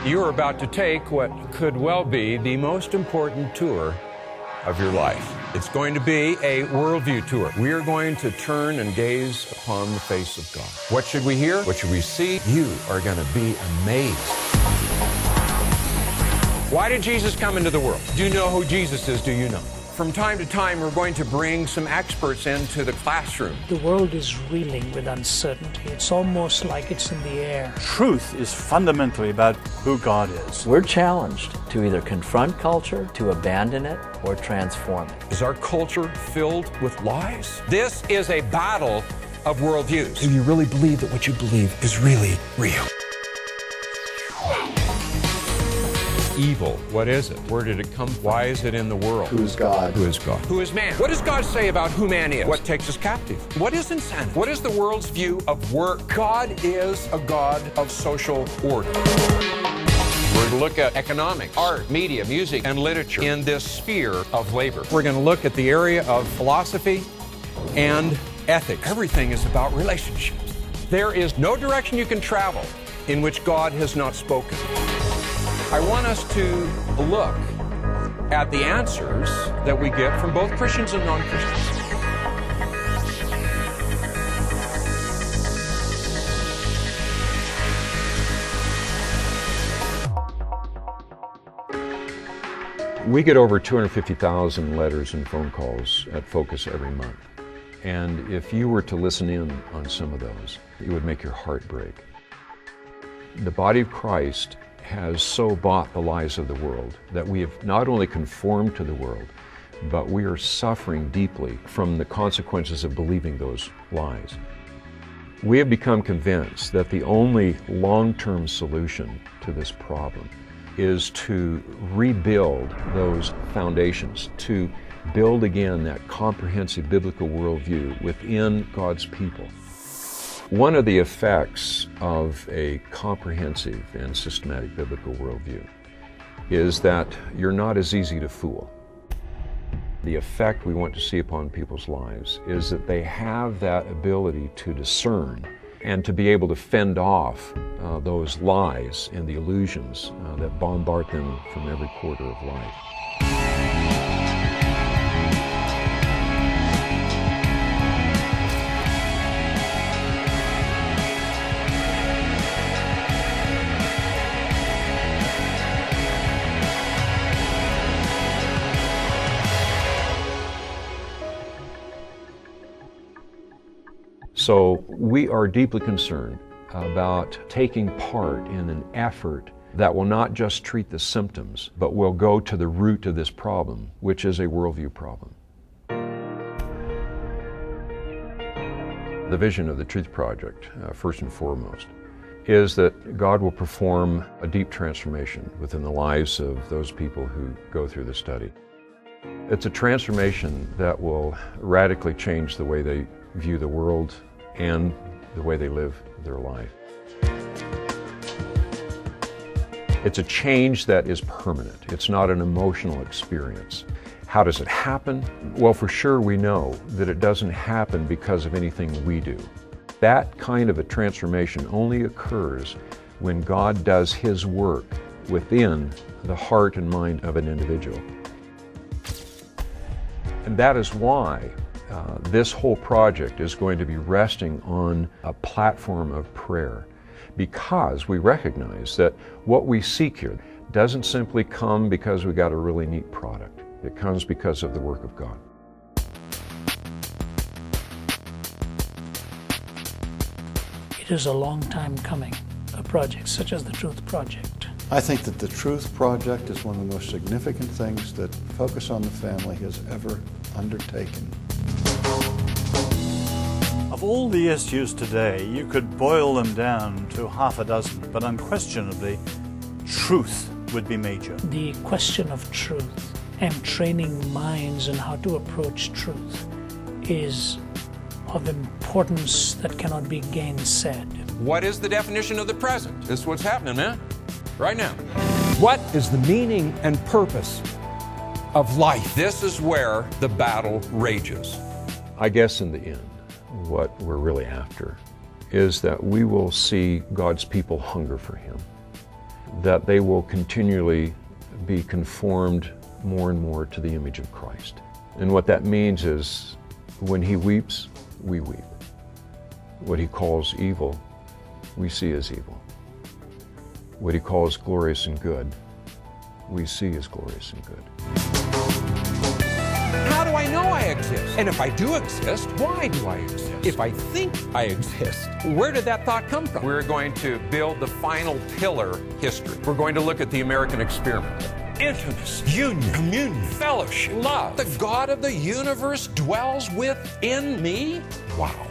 You are about to take what could well be the most important tour of your life. It's going to be a worldview tour. We are going to turn and gaze upon the face of God. What should we hear? What should we see? You are going to be amazed. Why did Jesus come into the world? Do you know who Jesus is? Do you know? From time to time, we're going to bring some experts into the classroom. The world is reeling with uncertainty. It's almost like it's in the air. Truth is fundamentally about who God is. We're challenged to either confront culture, to abandon it, or transform it. Is our culture filled with lies? This is a battle of worldviews. Do you really believe that what you believe is really real? Evil, what is it? Where did it come from? Why is it in the world? Who is God? Who is God? Who is man? What does God say about who man is? What takes us captive? What is insanity? What is the world's view of work? God is a God of social order. We're going to look at economics, art, media, music, and literature in this sphere of labor. We're going to look at the area of philosophy and ethics. Everything is about relationships. There is no direction you can travel in which God has not spoken. I want us to look at the answers that we get from both Christians and non-Christians. We get over 250,000 letters and phone calls at Focus every month. And if you were to listen in on some of those, it would make your heart break. The body of Christ has so bought the lies of the world that we have not only conformed to the world, but we are suffering deeply from the consequences of believing those lies. We have become convinced that the only long-term solution to this problem is to rebuild those foundations, to build again that comprehensive biblical worldview within God's people. One of the effects of a comprehensive and systematic biblical worldview is that you're not as easy to fool. The effect we want to see upon people's lives is that they have that ability to discern and to be able to fend off those lies and the illusions that bombard them from every quarter of life. So we are deeply concerned about taking part in an effort that will not just treat the symptoms, but will go to the root of this problem, which is a worldview problem. The vision of the Truth Project, first and foremost, is that God will perform a deep transformation within the lives of those people who go through the study. It's a transformation that will radically change the way they view the world and the way they live their life. It's a change that is permanent. It's not an emotional experience. How does it happen? Well, for sure we know that it doesn't happen because of anything we do. That kind of a transformation only occurs when God does His work within the heart and mind of an individual. And that is why this whole project is going to be resting on a platform of prayer, because we recognize that what we seek here doesn't simply come because we got a really neat product. It comes because of the work of God. It is a long time coming, a project such as the Truth Project. I think that the Truth Project is one of the most significant things that Focus on the Family has ever undertaken. Of all the issues today, you could boil them down to half a dozen, but unquestionably, truth would be major. The question of truth and training minds in how to approach truth is of importance that cannot be gainsaid. What is the definition of the present? This is what's happening, man. Right now. What is the meaning and purpose of life? This is where the battle rages. I guess in the end, what we're really after is that we will see God's people hunger for Him. that they will continually be conformed more and more to the image of Christ. And what that means is when he weeps, we weep. What he calls evil, we see as evil. What he calls glorious and good, we see as glorious and good. How do I know I exist? And if I do exist, why do I exist? If I think I exist, where did that thought come from? We're going to build the final pillar history. We're going to look at the American experiment. Intimacy, union, communion, fellowship, love. The God of the universe dwells within me? Wow.